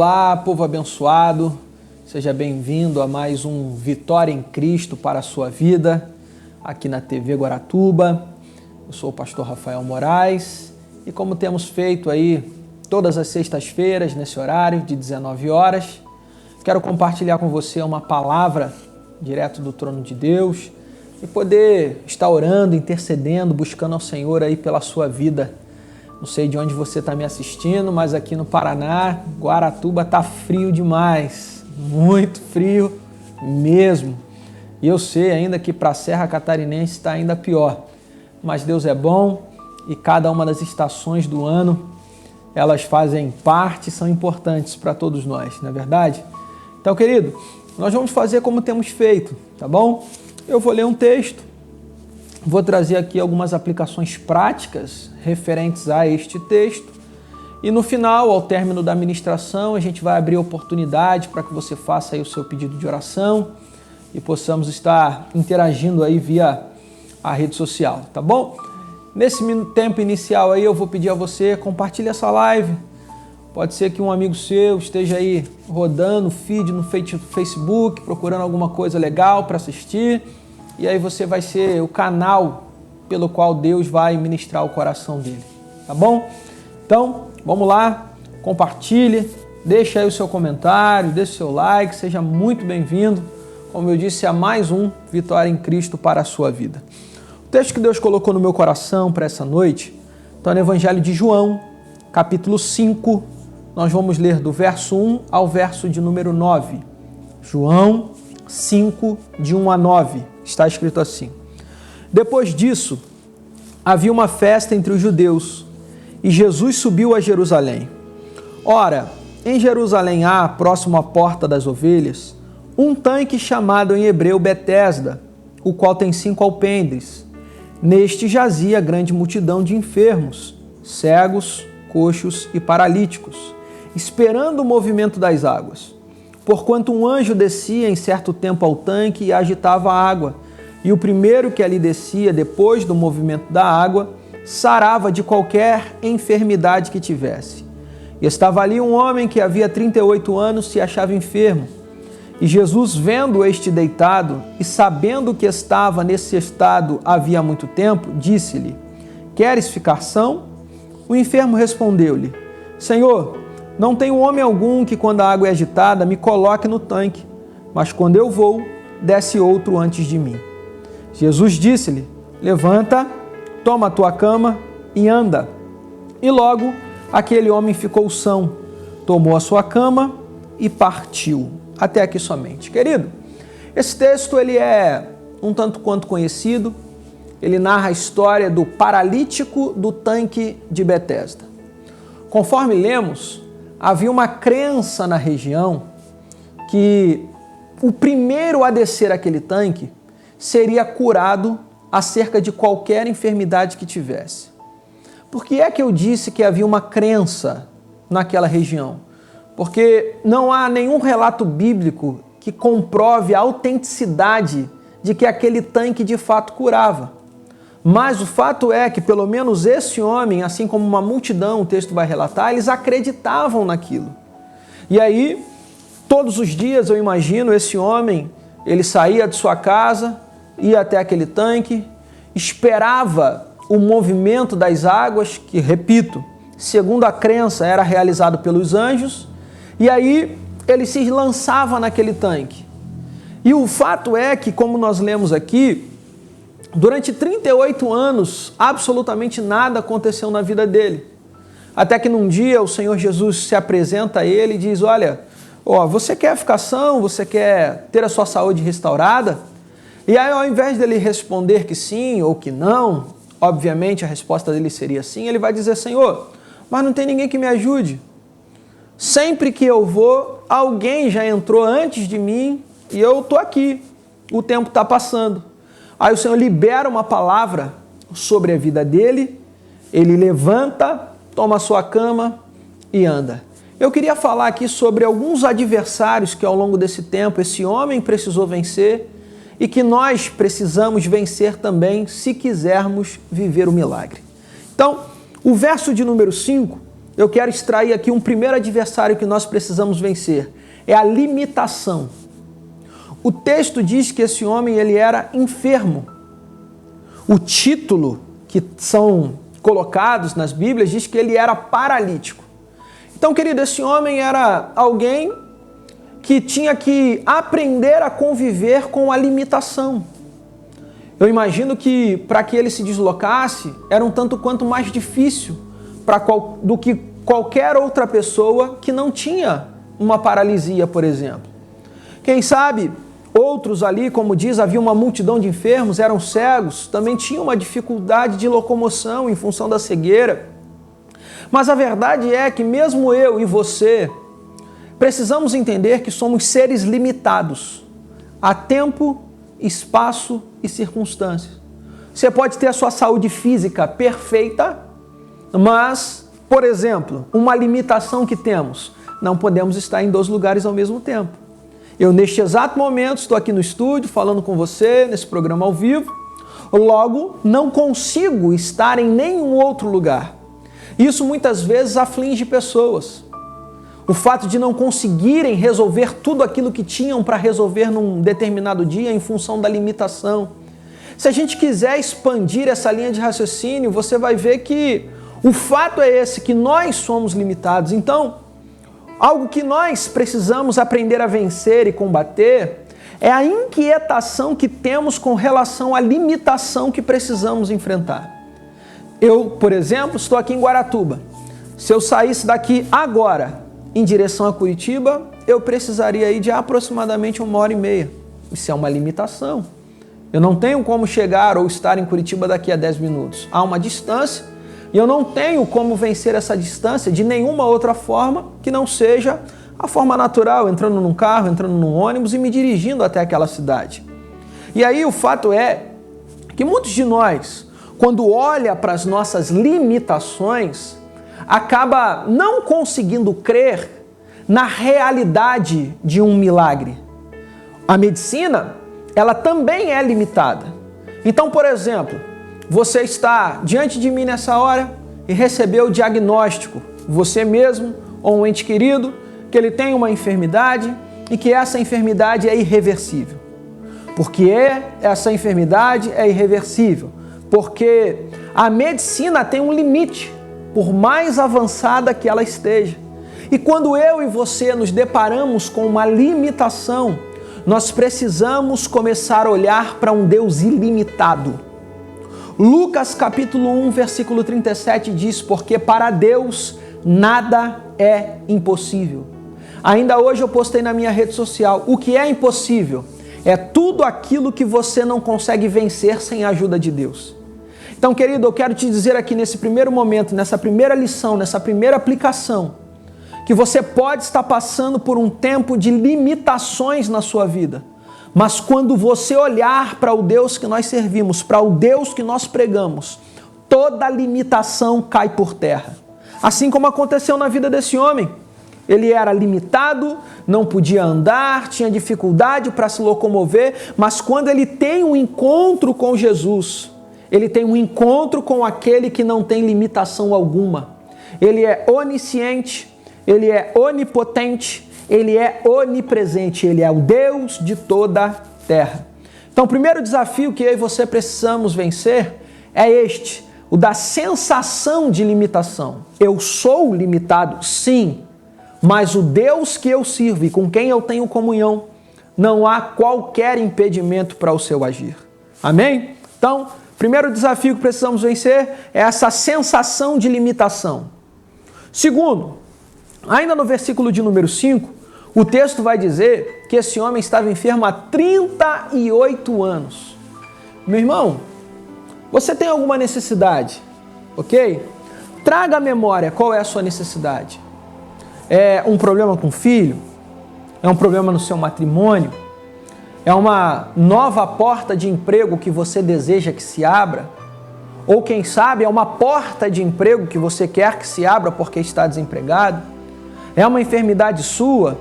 Olá, povo abençoado, seja bem-vindo a mais um Vitória em Cristo para a sua vida, aqui na TV Guaratuba. Eu sou o pastor Rafael Moraes e como temos feito aí todas as sextas-feiras, nesse horário de 19 horas, quero compartilhar com você uma palavra direto do trono de Deus e poder estar orando, intercedendo, buscando ao Senhor aí pela sua vida. Não sei de onde você está me assistindo, mas aqui no Paraná, Guaratuba está frio demais, muito frio mesmo. E eu sei ainda que para a Serra Catarinense está ainda pior. Mas Deus é bom e cada uma das estações do ano, elas fazem parte, são importantes para todos nós, não é verdade? Então, querido, nós vamos fazer como temos feito, tá bom? Eu vou ler um texto. Vou trazer aqui algumas aplicações práticas referentes a este texto e no final, ao término da ministração, a gente vai abrir a oportunidade para que você faça aí o seu pedido de oração e possamos estar interagindo aí via a rede social, tá bom? Nesse tempo inicial aí eu vou pedir a você, compartilhe essa live. Pode ser que um amigo seu esteja aí rodando o feed no Facebook, procurando alguma coisa legal para assistir. E aí você vai ser o canal pelo qual Deus vai ministrar o coração dele, tá bom? Então, vamos lá, compartilhe, deixa aí o seu comentário, deixa o seu like, seja muito bem-vindo, como eu disse, a mais um Vitória em Cristo para a sua vida. O texto que Deus colocou no meu coração para essa noite está no Evangelho de João, capítulo 5, nós vamos ler do verso 1 ao verso de número 9. João 5, de 1 a 9. Está escrito assim: Depois disso, havia uma festa entre os judeus, e Jesus subiu a Jerusalém. Ora, em Jerusalém há, próximo à porta das ovelhas, um tanque chamado em hebreu Betesda, o qual tem 5 alpendres. Neste jazia grande multidão de enfermos, cegos, coxos e paralíticos, esperando o movimento das águas. Porquanto um anjo descia em certo tempo ao tanque e agitava a água, e o primeiro que ali descia, depois do movimento da água, sarava de qualquer enfermidade que tivesse. E estava ali um homem que havia 38 anos se achava enfermo. E Jesus, vendo este deitado e sabendo que estava nesse estado havia muito tempo, disse-lhe: Queres ficar são? O enfermo respondeu-lhe: Senhor, não tenho homem algum que, quando a água é agitada, me coloque no tanque, mas quando eu vou, desce outro antes de mim. Jesus disse-lhe: Levanta, toma a tua cama e anda. E logo aquele homem ficou são, tomou a sua cama e partiu. Até aqui somente. Querido, esse texto ele é um tanto quanto conhecido. Ele narra a história do paralítico do tanque de Betesda. Conforme lemos, havia uma crença na região que o primeiro a descer aquele tanque seria curado acerca de qualquer enfermidade que tivesse. Por que é que eu disse que havia uma crença naquela região? Porque não há nenhum relato bíblico que comprove a autenticidade de que aquele tanque de fato curava. Mas o fato é que pelo menos esse homem, assim como uma multidão, o texto vai relatar, eles acreditavam naquilo. E aí, todos os dias eu imagino esse homem, ele saía de sua casa, ia até aquele tanque, esperava o movimento das águas, que, repito, segundo a crença era realizado pelos anjos, e aí ele se lançava naquele tanque. E o fato é que, como nós lemos aqui, durante 38 anos, absolutamente nada aconteceu na vida dele. Até que num dia o Senhor Jesus se apresenta a ele e diz: Olha, você quer ficar são? Você quer ter a sua saúde restaurada? E aí, ao invés dele responder que sim ou que não, obviamente a resposta dele seria sim, ele vai dizer: Senhor, mas não tem ninguém que me ajude. Sempre que eu vou, alguém já entrou antes de mim e eu estou aqui. O tempo está passando. Aí o Senhor libera uma palavra sobre a vida dele, ele levanta, toma a sua cama e anda. Eu queria falar aqui sobre alguns adversários que ao longo desse tempo esse homem precisou vencer e que nós precisamos vencer também se quisermos viver o milagre. Então, o verso de número 5 eu quero extrair aqui um primeiro adversário que nós precisamos vencer. É a limitação. O texto diz que esse homem ele era enfermo. O título que são colocados nas Bíblias diz que ele era paralítico. Então, querido, esse homem era alguém que tinha que aprender a conviver com a limitação. Eu imagino que para que ele se deslocasse era um tanto quanto mais difícil do que qualquer outra pessoa que não tinha uma paralisia, por exemplo. Quem sabe outros ali, como diz, havia uma multidão de enfermos, eram cegos, também tinham uma dificuldade de locomoção em função da cegueira. Mas a verdade é que mesmo eu e você precisamos entender que somos seres limitados a tempo, espaço e circunstâncias. Você pode ter a sua saúde física perfeita, mas, por exemplo, uma limitação que temos, não podemos estar em 2 lugares ao mesmo tempo. Eu, neste exato momento, estou aqui no estúdio falando com você, nesse programa ao vivo, logo, não consigo estar em nenhum outro lugar. Isso muitas vezes aflige pessoas. O fato de não conseguirem resolver tudo aquilo que tinham para resolver num determinado dia em função da limitação. Se a gente quiser expandir essa linha de raciocínio, você vai ver que o fato é esse, que nós somos limitados. Então, algo que nós precisamos aprender a vencer e combater é a inquietação que temos com relação à limitação que precisamos enfrentar. Eu, por exemplo, estou aqui em Guaratuba. Se eu saísse daqui agora em direção a Curitiba, eu precisaria ir de aproximadamente 1h30. Isso é uma limitação. Eu não tenho como chegar ou estar em Curitiba daqui a 10 minutos. Há uma distância e eu não tenho como vencer essa distância de nenhuma outra forma que não seja a forma natural, entrando num carro, entrando num ônibus e me dirigindo até aquela cidade. E aí o fato é que muitos de nós, quando olha para as nossas limitações, acaba não conseguindo crer na realidade de um milagre. A medicina, ela também é limitada. Então, por exemplo, você está diante de mim nessa hora e recebeu o diagnóstico, você mesmo ou um ente querido, que ele tem uma enfermidade e que essa enfermidade é irreversível. Porque essa enfermidade é irreversível, porque a medicina tem um limite, por mais avançada que ela esteja. E quando eu e você nos deparamos com uma limitação, nós precisamos começar a olhar para um Deus ilimitado. Lucas capítulo 1, versículo 37 diz: porque para Deus nada é impossível. Ainda hoje eu postei na minha rede social: o que é impossível é tudo aquilo que você não consegue vencer sem a ajuda de Deus. Então, querido, eu quero te dizer aqui nesse primeiro momento, nessa primeira lição, nessa primeira aplicação, que você pode estar passando por um tempo de limitações na sua vida. Mas quando você olhar para o Deus que nós servimos, para o Deus que nós pregamos, toda limitação cai por terra. Assim como aconteceu na vida desse homem. Ele era limitado, não podia andar, tinha dificuldade para se locomover, mas quando ele tem um encontro com Jesus, ele tem um encontro com aquele que não tem limitação alguma. Ele é onisciente, ele é onipotente, ele é onipresente, ele é o Deus de toda a terra. Então, o primeiro desafio que eu e você precisamos vencer é este, o da sensação de limitação. Eu sou limitado, sim, mas o Deus que eu sirvo e com quem eu tenho comunhão, não há qualquer impedimento para o seu agir. Amém? Então, primeiro desafio que precisamos vencer é essa sensação de limitação. Segundo, ainda no versículo de número 5, o texto vai dizer que esse homem estava enfermo há 38 anos. Meu irmão, você tem alguma necessidade, ok? Traga à memória qual é a sua necessidade. É um problema com o filho? É um problema no seu matrimônio? É uma nova porta de emprego que você deseja que se abra? Ou quem sabe é uma porta de emprego que você quer que se abra porque está desempregado? É uma enfermidade sua?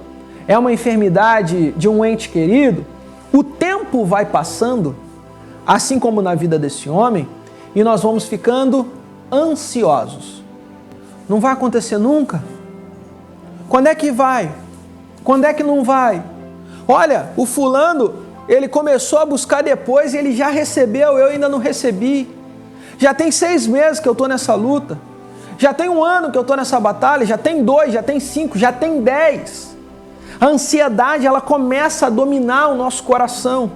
É uma enfermidade de um ente querido? O tempo vai passando, assim como na vida desse homem, e nós vamos ficando ansiosos. Não vai acontecer nunca? Quando é que vai? Quando é que não vai? Olha, o fulano, ele começou a buscar depois e ele já recebeu, eu ainda não recebi. Já tem 6 meses que eu estou nessa luta. Já tem 1 ano que eu estou nessa batalha, já tem 2, já tem 5, já tem 10. A ansiedade, ela começa a dominar o nosso coração.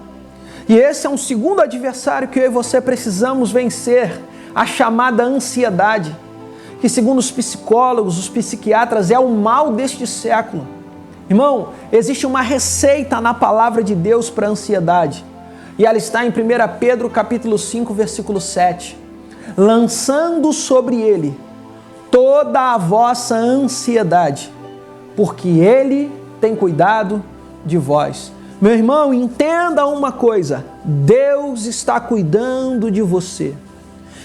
E esse é um segundo adversário que eu e você precisamos vencer, a chamada ansiedade, que segundo os psicólogos, os psiquiatras, é o mal deste século. Irmão, existe uma receita na palavra de Deus para a ansiedade. E ela está em 1 Pedro capítulo 5, versículo 7. Lançando sobre ele toda a vossa ansiedade, porque ele tem cuidado de vós. Meu irmão, entenda uma coisa, Deus está cuidando de você.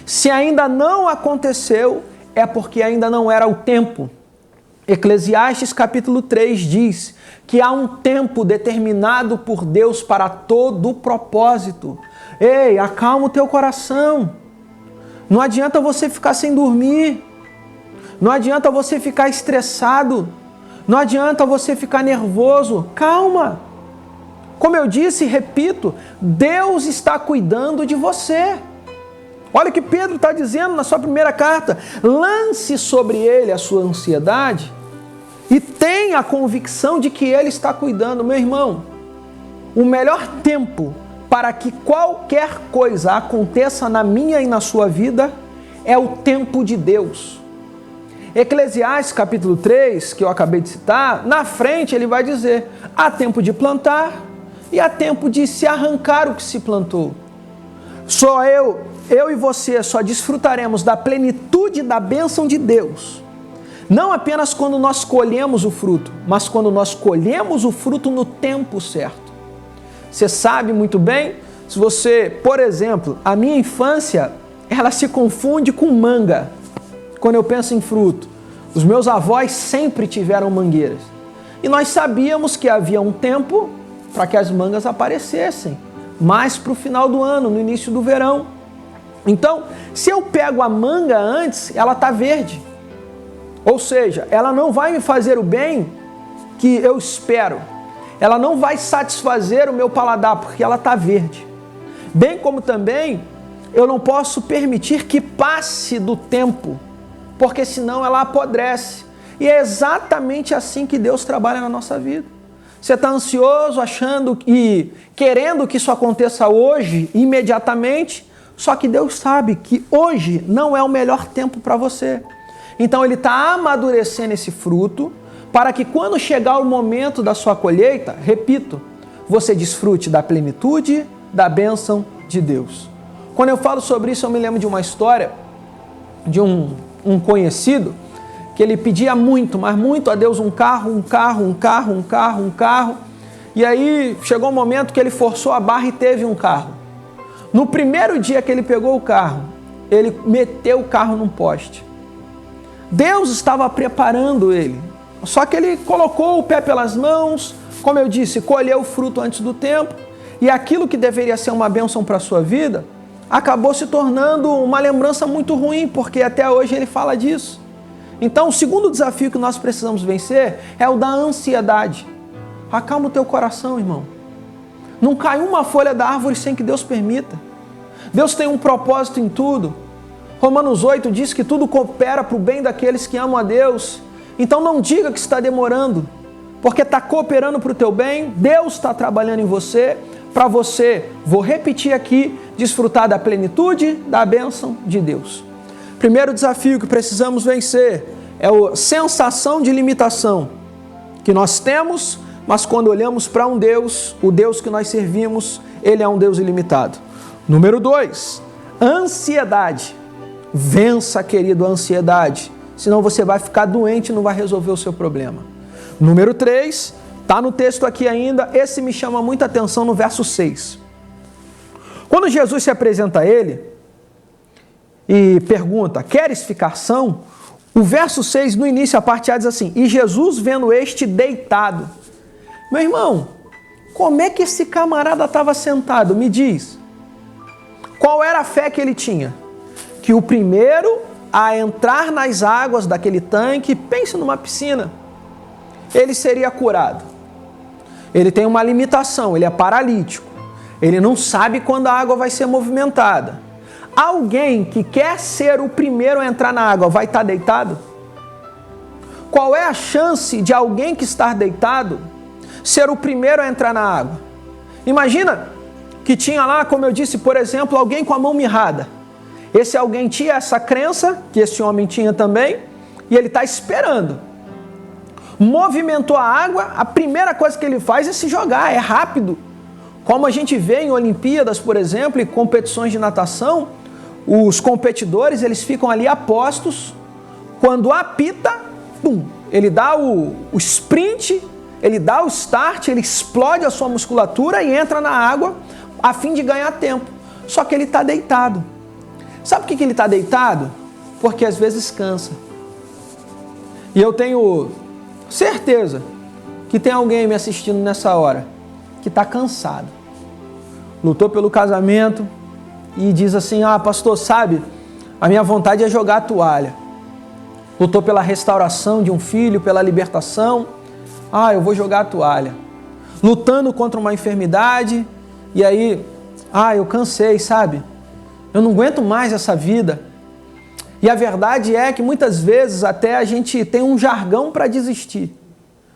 Se ainda não aconteceu, é porque ainda não era o tempo. Eclesiastes capítulo 3 diz que há um tempo determinado por Deus para todo o propósito. Ei, acalma o teu coração. Não adianta você ficar sem dormir. Não adianta você ficar estressado. Não adianta você ficar nervoso. Calma. Como eu disse e repito, Deus está cuidando de você. Olha o que Pedro está dizendo na sua primeira carta. Lance sobre ele a sua ansiedade e tenha a convicção de que ele está cuidando. Meu irmão, o melhor tempo para que qualquer coisa aconteça na minha e na sua vida é o tempo de Deus. Eclesiastes capítulo 3, que eu acabei de citar, na frente ele vai dizer, há tempo de plantar e há tempo de se arrancar o que se plantou. Só eu e você só desfrutaremos da plenitude da bênção de Deus, não apenas quando nós colhemos o fruto, mas quando nós colhemos o fruto no tempo certo. Você sabe muito bem, se você, por exemplo, a minha infância, ela se confunde com manga. Quando eu penso em fruto, os meus avós sempre tiveram mangueiras. E nós sabíamos que havia um tempo para que as mangas aparecessem, mais para o final do ano, no início do verão. Então, se eu pego a manga antes, ela está verde. Ou seja, ela não vai me fazer o bem que eu espero. Ela não vai satisfazer o meu paladar, porque ela está verde. Bem como também, eu não posso permitir que passe do tempo, porque senão ela apodrece. E é exatamente assim que Deus trabalha na nossa vida. Você está ansioso, achando e querendo que isso aconteça hoje, imediatamente, só que Deus sabe que hoje não é o melhor tempo para você. Então Ele está amadurecendo esse fruto para que quando chegar o momento da sua colheita, repito, você desfrute da plenitude, da bênção de Deus. Quando eu falo sobre isso, eu me lembro de uma história de um conhecido que ele pedia muito, mas muito a Deus um carro. E aí chegou um momento que ele forçou a barra e teve um carro. No primeiro dia que ele pegou o carro, ele meteu o carro num poste. Deus estava preparando ele, só que ele colocou o pé pelas mãos, como eu disse, colheu o fruto antes do tempo, e aquilo que deveria ser uma bênção para a sua vida, acabou se tornando uma lembrança muito ruim, porque até hoje ele fala disso. Então, o segundo desafio que nós precisamos vencer é o da ansiedade. Acalma o teu coração, irmão. Não cai uma folha da árvore sem que Deus permita. Deus tem um propósito em tudo. Romanos 8 diz que tudo coopera para o bem daqueles que amam a Deus. Então não diga que está demorando, porque está cooperando para o teu bem. Deus está trabalhando em você, para você, vou repetir aqui, desfrutar da plenitude, da bênção de Deus. Primeiro desafio que precisamos vencer é a sensação de limitação que nós temos, mas quando olhamos para um Deus, o Deus que nós servimos, Ele é um Deus ilimitado. Número 2, ansiedade. Vença, querido, a ansiedade, senão você vai ficar doente e não vai resolver o seu problema. Número 3, está no texto aqui ainda, esse me chama muita atenção no verso 6. Quando Jesus se apresenta a ele e pergunta, queres ficar são? O verso 6, no início, a parte A diz assim, e Jesus vendo este deitado. Meu irmão, como é que esse camarada estava sentado? Me diz. Qual era a fé que ele tinha? Que o primeiro a entrar nas águas daquele tanque, pense numa piscina, ele seria curado. Ele tem uma limitação, ele é paralítico. Ele não sabe quando a água vai ser movimentada. Alguém que quer ser o primeiro a entrar na água vai estar deitado? Qual é a chance de alguém que está deitado ser o primeiro a entrar na água? Imagina que tinha lá, como eu disse, por exemplo, alguém com a mão mirrada. Esse alguém tinha essa crença, que esse homem tinha também, e ele está esperando. Movimentou a água, a primeira coisa que ele faz é se jogar, é rápido. Como a gente vê em Olimpíadas, por exemplo, e competições de natação, os competidores, eles ficam ali a postos, quando apita, pum, ele dá o sprint, ele dá o start, ele explode a sua musculatura e entra na água a fim de ganhar tempo. Só que ele está deitado. Sabe por que ele está deitado? Porque às vezes cansa. E eu tenho certeza que tem alguém me assistindo nessa hora que está cansado. Lutou pelo casamento e diz assim, pastor, sabe, a minha vontade é jogar a toalha. Lutou pela restauração de um filho, pela libertação. Eu vou jogar a toalha. Lutando contra uma enfermidade e aí, eu cansei, sabe? Eu não aguento mais essa vida. E a verdade é que muitas vezes até a gente tem um jargão para desistir.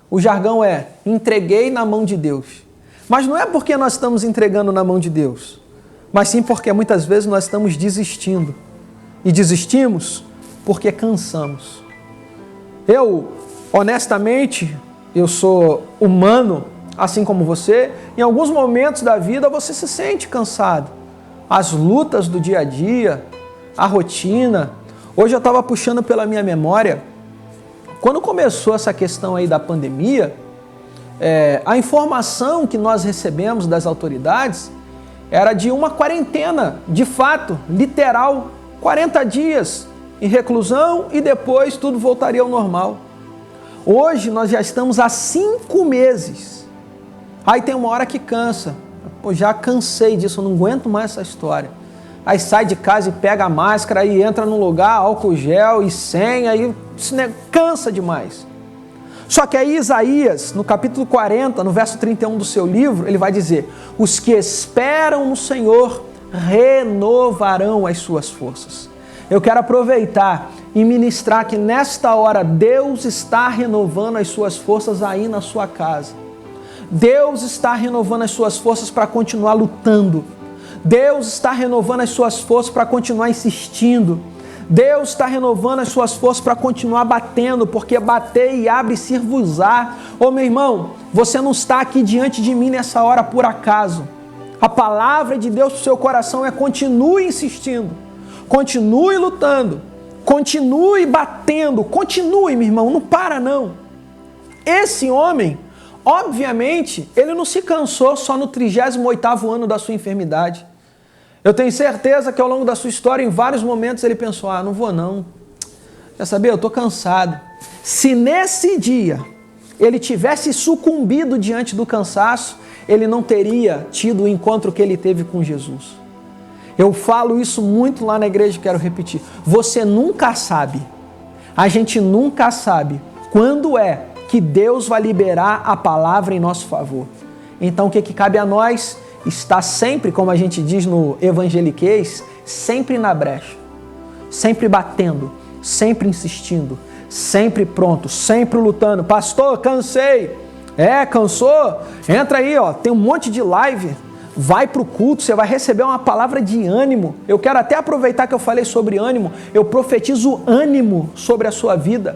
O jargão é, entreguei na mão de Deus. Mas não é porque nós estamos entregando na mão de Deus, mas sim porque muitas vezes nós estamos desistindo. E desistimos porque cansamos. Eu, honestamente, eu sou humano, assim como você. Em alguns momentos da vida você se sente cansado. As lutas do dia a dia, a rotina. Hoje eu estava puxando pela minha memória, quando começou essa questão aí da pandemia, a informação que nós recebemos das autoridades era de uma quarentena, de fato, literal, 40 dias em reclusão e depois tudo voltaria ao normal. Hoje nós já estamos há 5 meses. Aí tem uma hora que cansa. Já cansei disso, eu não aguento mais essa história. Aí sai de casa e pega a máscara e entra num lugar, álcool gel e senha, e isso cansa demais. Só que aí Isaías, no capítulo 40, no verso 31 do seu livro, ele vai dizer, os que esperam no Senhor renovarão as suas forças. Eu quero aproveitar e ministrar que nesta hora Deus está renovando as suas forças aí na sua casa. Deus está renovando as suas forças para continuar lutando. Deus está renovando as suas forças para continuar insistindo. Deus está renovando as suas forças para continuar batendo, porque bater e abre-se-vos-á. Meu irmão, você não está aqui diante de mim nessa hora por acaso. A palavra de Deus para o seu coração é continue insistindo, continue lutando, continue batendo, continue, meu irmão, não para não. Esse homem, obviamente, ele não se cansou só no 38º ano da sua enfermidade. Eu tenho certeza que ao longo da sua história, em vários momentos, ele pensou, não vou não. Quer saber, eu estou cansado. Se nesse dia ele tivesse sucumbido diante do cansaço, ele não teria tido o encontro que ele teve com Jesus. Eu falo isso muito lá na igreja, quero repetir. Você nunca sabe, a gente nunca sabe quando é que Deus vai liberar a palavra em nosso favor. Então o que cabe a nós? Está sempre, como a gente diz no evangeliquez, sempre na brecha, sempre batendo, sempre insistindo, sempre pronto, sempre lutando. Pastor, cansei. Cansou? Entra aí, tem um monte de live. Vai para o culto, você vai receber uma palavra de ânimo. Eu quero até aproveitar que eu falei sobre ânimo, eu profetizo ânimo sobre a sua vida.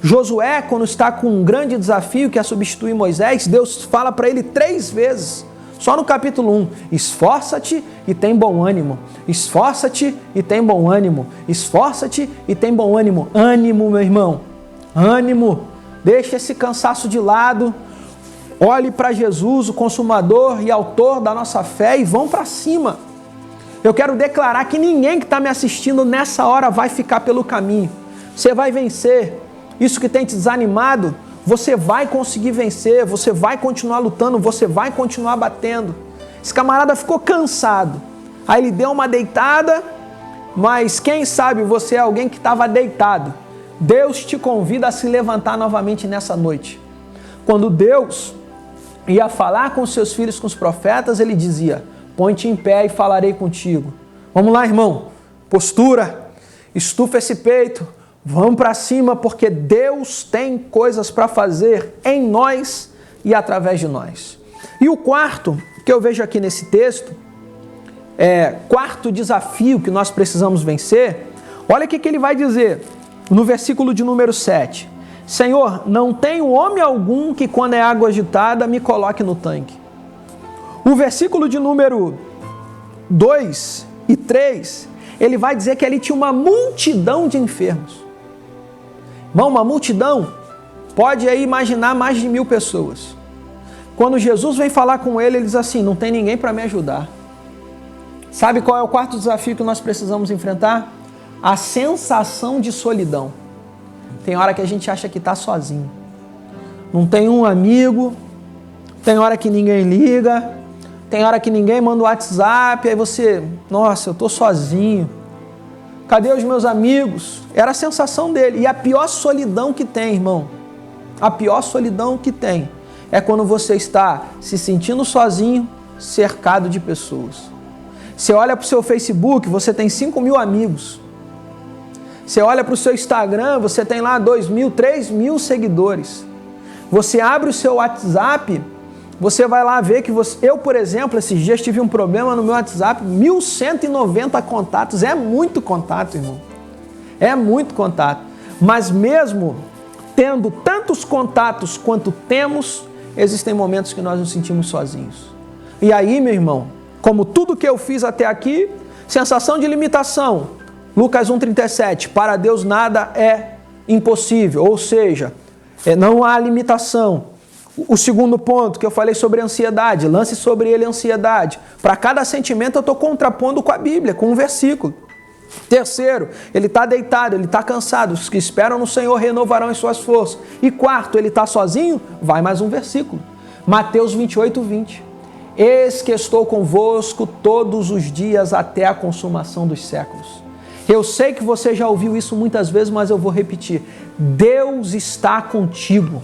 Josué, quando está com um grande desafio que é substituir Moisés, Deus fala para ele 3 vezes, só no capítulo 1, esforça-te e tem bom ânimo, esforça-te e tem bom ânimo, esforça-te e tem bom ânimo. Ânimo, meu irmão, ânimo, deixa esse cansaço de lado, olhe para Jesus, o consumador e autor da nossa fé, e vão para cima. Eu quero declarar que ninguém que está me assistindo nessa hora vai ficar pelo caminho. Você vai vencer. Isso que tem te desanimado, você vai conseguir vencer, você vai continuar lutando, você vai continuar batendo. Esse camarada ficou cansado. Aí ele deu uma deitada mas quem sabe você é alguém que estava deitado. Deus te convida a se levantar novamente nessa noite. Quando Deus ia falar com os seus filhos, com os profetas, ele dizia: põe-te em pé e falarei contigo. Vamos lá, irmão. Postura, estufa esse peito, vamos para cima, porque Deus tem coisas para fazer em nós e através de nós. E o quarto que eu vejo aqui nesse texto, quarto desafio que nós precisamos vencer, olha o que ele vai dizer no versículo de número 7. Senhor, não tenho homem algum que quando é água agitada me coloque no tanque. O versículo de número 2 e 3, ele vai dizer que ali tinha uma multidão de enfermos. Irmão, uma multidão, pode aí imaginar mais de 1000 pessoas. Quando Jesus vem falar com ele, ele diz assim: não tem ninguém para me ajudar. Sabe qual é o quarto desafio que nós precisamos enfrentar? A sensação de solidão. Tem hora que a gente acha que está sozinho. Não tem um amigo, tem hora que ninguém liga, tem hora que ninguém manda o WhatsApp, aí você, nossa, eu estou sozinho. Cadê os meus amigos? Era a sensação dele. E a pior solidão que tem, irmão, a pior solidão que tem é quando você está se sentindo sozinho, cercado de pessoas. Você olha para o seu Facebook, você tem 5.000 amigos. Você olha para o seu Instagram, você tem lá 2.000, 3.000 seguidores. Você abre o seu WhatsApp, você vai lá ver que você... Eu, por exemplo, esses dias tive um problema no meu WhatsApp, 1.190 contatos. É muito contato, irmão. É muito contato. Mas mesmo tendo tantos contatos quanto temos, existem momentos que nós nos sentimos sozinhos. E aí, meu irmão, como tudo que eu fiz até aqui, sensação de limitação. Lucas 1,37, para Deus nada é impossível, ou seja, não há limitação. O segundo ponto que eu falei sobre ansiedade, lance sobre ele a ansiedade. Para cada sentimento eu estou contrapondo com a Bíblia, com um versículo. Terceiro, ele está deitado, ele está cansado. Os que esperam no Senhor renovarão as suas forças. E quarto, ele está sozinho? Vai mais um versículo. Mateus 28:20. Eis que estou convosco todos os dias até a consumação dos séculos. Eu sei que você já ouviu isso muitas vezes, mas eu vou repetir. Deus está contigo.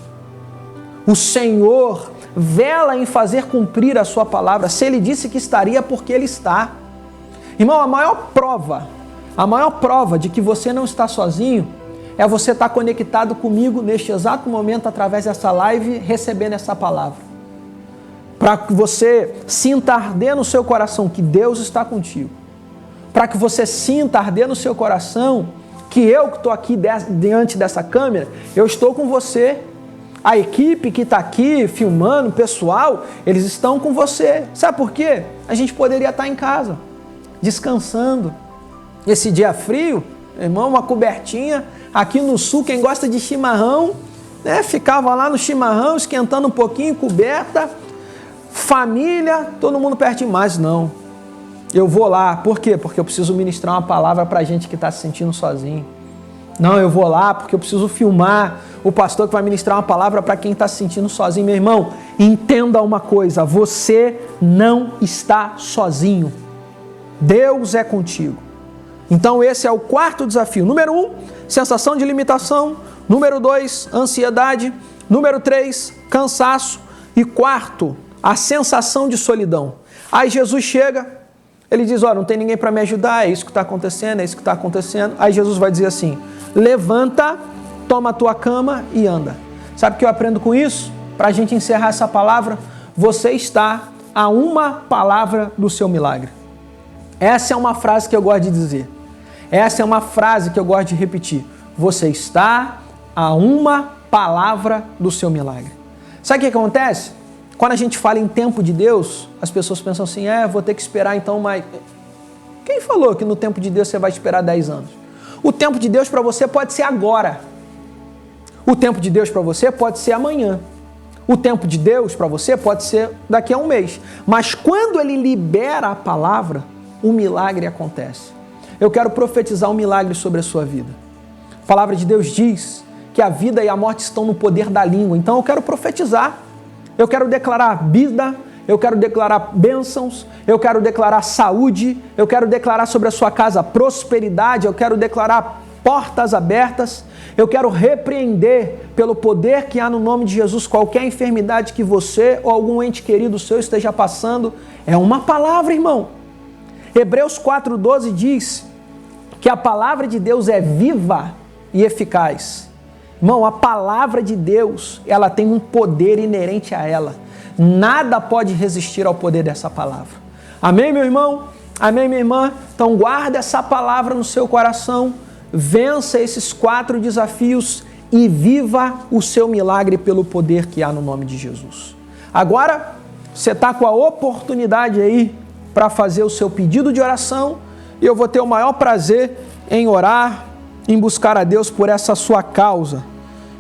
O Senhor vela em fazer cumprir a sua palavra. Se Ele disse que estaria, porque Ele está. Irmão, a maior prova de que você não está sozinho é você estar conectado comigo neste exato momento, através dessa live, recebendo essa palavra. Para que você sinta arder no seu coração que Deus está contigo. Para que você sinta arder no seu coração que eu que estou aqui diante dessa câmera, eu estou com você. A equipe que está aqui filmando, o pessoal, eles estão com você. Sabe por quê? A gente poderia estar em casa, descansando. Esse dia frio, irmão, uma cobertinha. Aqui no sul, quem gosta de chimarrão, né, ficava lá no chimarrão, esquentando um pouquinho, coberta. Família, todo mundo pertinho. Mas não. Eu vou lá, por quê? Porque eu preciso ministrar uma palavra para a gente que está se sentindo sozinho. Não, eu vou lá porque eu preciso filmar o pastor que vai ministrar uma palavra para quem está se sentindo sozinho. Meu irmão, entenda uma coisa, você não está sozinho. Deus é contigo. Então esse é o quarto desafio. Número 1, sensação de limitação. Número 2, ansiedade. Número 3, cansaço. E quarto, a sensação de solidão. Aí Jesus chega... Ele diz, não tem ninguém para me ajudar, é isso que está acontecendo, é isso que está acontecendo. Aí Jesus vai dizer assim, levanta, toma a tua cama e anda. Sabe o que eu aprendo com isso? Para a gente encerrar essa palavra, você está a uma palavra do seu milagre. Essa é uma frase que eu gosto de dizer. Essa é uma frase que eu gosto de repetir. Você está a uma palavra do seu milagre. Sabe o que acontece? Quando a gente fala em tempo de Deus, as pessoas pensam assim, vou ter que esperar então mais... Quem falou que no tempo de Deus você vai esperar 10 anos? O tempo de Deus para você pode ser agora. O tempo de Deus para você pode ser amanhã. O tempo de Deus para você pode ser daqui a um mês. Mas quando Ele libera a palavra, o milagre acontece. Eu quero profetizar um milagre sobre a sua vida. A palavra de Deus diz que a vida e a morte estão no poder da língua. Então eu quero profetizar. Eu quero declarar vida, eu quero declarar bênçãos, eu quero declarar saúde, eu quero declarar sobre a sua casa prosperidade, eu quero declarar portas abertas, eu quero repreender pelo poder que há no nome de Jesus qualquer enfermidade que você ou algum ente querido seu esteja passando. É uma palavra, irmão. Hebreus 4,12 diz que a palavra de Deus é viva e eficaz. Irmão, a palavra de Deus, ela tem um poder inerente a ela. Nada pode resistir ao poder dessa palavra. Amém, meu irmão? Amém, minha irmã? Então guarda essa palavra no seu coração, vença esses 4 desafios e viva o seu milagre pelo poder que há no nome de Jesus. Agora, você está com a oportunidade aí para fazer o seu pedido de oração e eu vou ter o maior prazer em orar, em buscar a Deus por essa sua causa.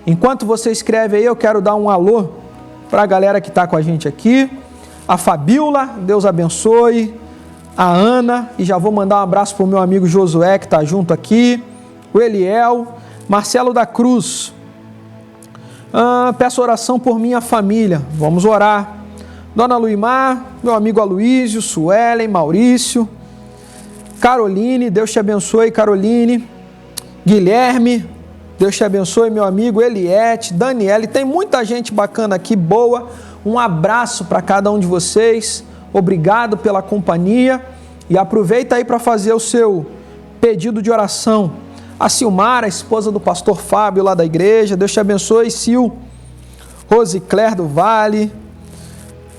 Enquanto você escreve aí, eu quero dar um alô para a galera que está com a gente aqui. A Fabiola, Deus abençoe. A Ana, e já vou mandar um abraço para o meu amigo Josué que está junto aqui. O Eliel, Marcelo da Cruz. Peço oração por minha família. Vamos orar. Dona Luimar, meu amigo Aloísio, Suelen, Maurício. Caroline, Deus te abençoe, Caroline. Guilherme, Deus te abençoe, meu amigo. Eliette, Daniele, tem muita gente bacana aqui, boa. Um abraço para cada um de vocês. Obrigado pela companhia. E aproveita aí para fazer o seu pedido de oração. A Silmara, a esposa do pastor Fábio lá da igreja. Deus te abençoe, Sil. Rosicler do Vale.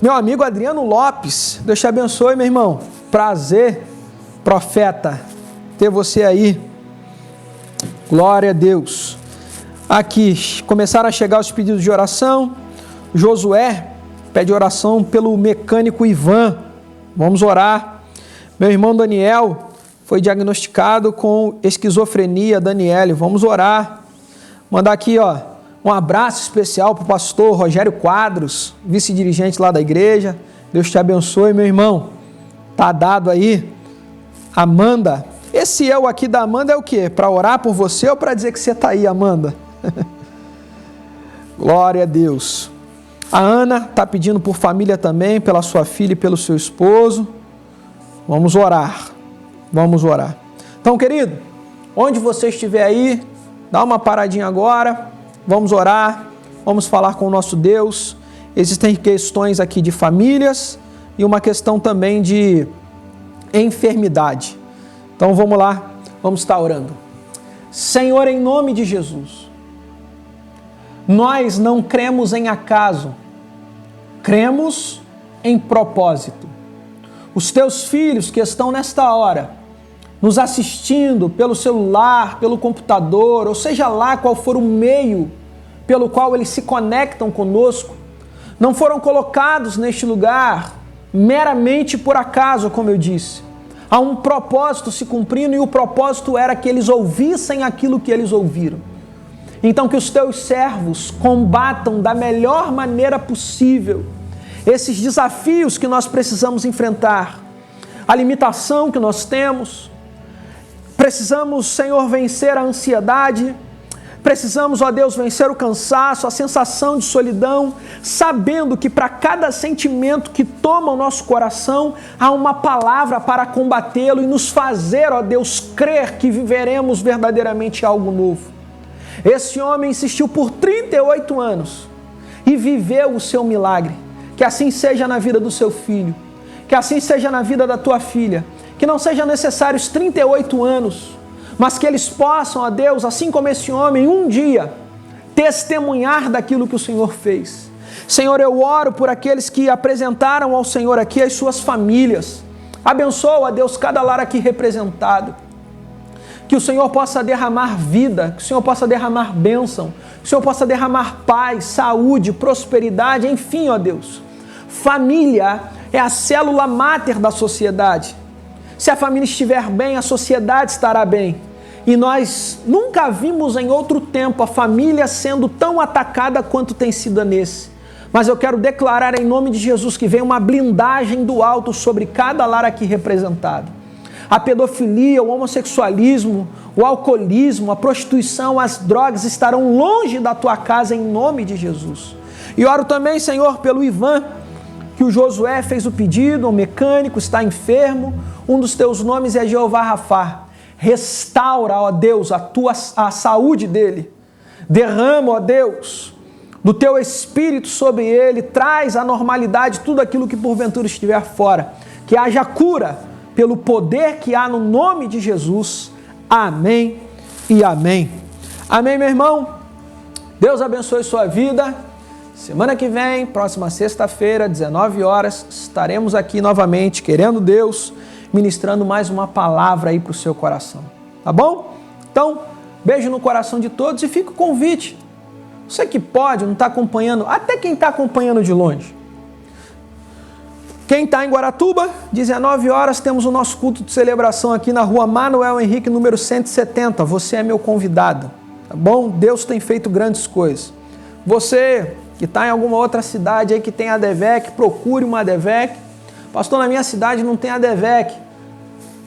Meu amigo Adriano Lopes. Deus te abençoe, meu irmão. Prazer, profeta, ter você aí. Glória a Deus. Aqui, começaram a chegar os pedidos de oração. Josué pede oração pelo mecânico Ivan. Vamos orar. Meu irmão Daniel foi diagnosticado com esquizofrenia. Daniele, vamos orar. Mandar aqui, um abraço especial para o pastor Rogério Quadros, vice-dirigente lá da igreja. Deus te abençoe, meu irmão. Tá dado aí. Amanda. Esse eu aqui da Amanda é o quê? Para orar por você ou para dizer que você está aí, Amanda? Glória a Deus. A Ana está pedindo por família também, pela sua filha e pelo seu esposo. Vamos orar. Vamos orar. Então, querido, onde você estiver aí, dá uma paradinha agora. Vamos orar. Vamos falar com o nosso Deus. Existem questões aqui de famílias e uma questão também de enfermidade. Então vamos lá, vamos estar orando. Senhor, em nome de Jesus, nós não cremos em acaso, cremos em propósito. Os teus filhos que estão nesta hora, nos assistindo pelo celular, pelo computador, ou seja lá qual for o meio pelo qual eles se conectam conosco, não foram colocados neste lugar meramente por acaso, como eu disse. Há um propósito se cumprindo e o propósito era que eles ouvissem aquilo que eles ouviram. Então que os teus servos combatam da melhor maneira possível esses desafios que nós precisamos enfrentar, a limitação que nós temos. Precisamos, Senhor, vencer a ansiedade. Precisamos, ó Deus, vencer o cansaço, a sensação de solidão, sabendo que para cada sentimento que toma o nosso coração, há uma palavra para combatê-lo e nos fazer, ó Deus, crer que viveremos verdadeiramente algo novo. Esse homem insistiu por 38 anos e viveu o seu milagre. Que assim seja na vida do seu filho, que assim seja na vida da tua filha, que não sejam necessários 38 anos, mas que eles possam, ó Deus, assim como esse homem, um dia, testemunhar daquilo que o Senhor fez. Senhor, eu oro por aqueles que apresentaram ao Senhor aqui as suas famílias. Abençoa, ó Deus, cada lar aqui representado. Que o Senhor possa derramar vida, que o Senhor possa derramar bênção, que o Senhor possa derramar paz, saúde, prosperidade, enfim, ó Deus. Família é a célula máter da sociedade. Se a família estiver bem, a sociedade estará bem. E nós nunca vimos em outro tempo a família sendo tão atacada quanto tem sido nesse. Mas eu quero declarar em nome de Jesus que vem uma blindagem do alto sobre cada lar aqui representado. A pedofilia, o homossexualismo, o alcoolismo, a prostituição, as drogas estarão longe da tua casa em nome de Jesus. E oro também, Senhor, pelo Ivan, que o Josué fez o pedido, o mecânico está enfermo, um dos teus nomes é Jeová Rafá. Restaura, ó Deus, a saúde dele. Derrama, ó Deus, do teu Espírito sobre ele, traz à normalidade tudo aquilo que porventura estiver fora. Que haja cura pelo poder que há no nome de Jesus. Amém e amém. Amém, meu irmão? Deus abençoe sua vida. Semana que vem, próxima sexta-feira, 19 horas, estaremos aqui novamente, querendo Deus, ministrando mais uma palavra aí para o seu coração. Tá bom? Então, beijo no coração de todos e fica o convite. Você que pode, não está acompanhando, até quem está acompanhando de longe. Quem está em Guaratuba, 19 horas, temos o nosso culto de celebração aqui na rua Manuel Henrique, número 170. Você é meu convidado, tá bom? Deus tem feito grandes coisas. Você que está em alguma outra cidade aí que tem ADVEC, procure uma ADVEC. Pastor, na minha cidade não tem ADVEC.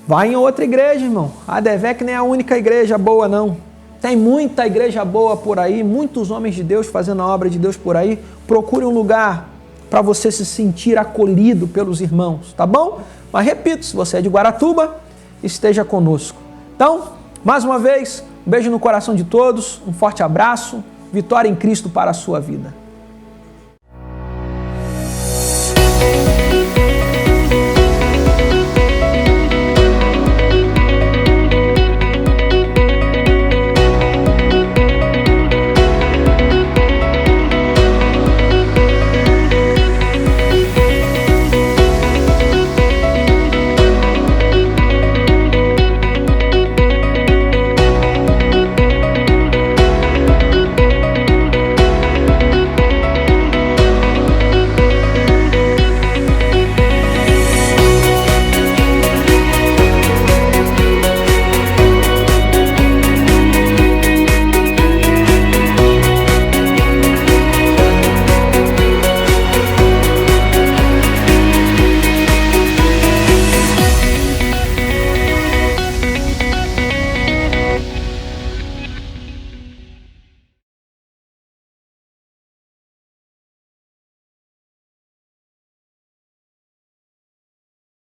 Vai em outra igreja, irmão. A ADVEC nem é a única igreja boa, não. Tem muita igreja boa por aí, muitos homens de Deus fazendo a obra de Deus por aí. Procure um lugar para você se sentir acolhido pelos irmãos, tá bom? Mas repito, se você é de Guaratuba, esteja conosco. Então, mais uma vez, um beijo no coração de todos, um forte abraço, vitória em Cristo para a sua vida.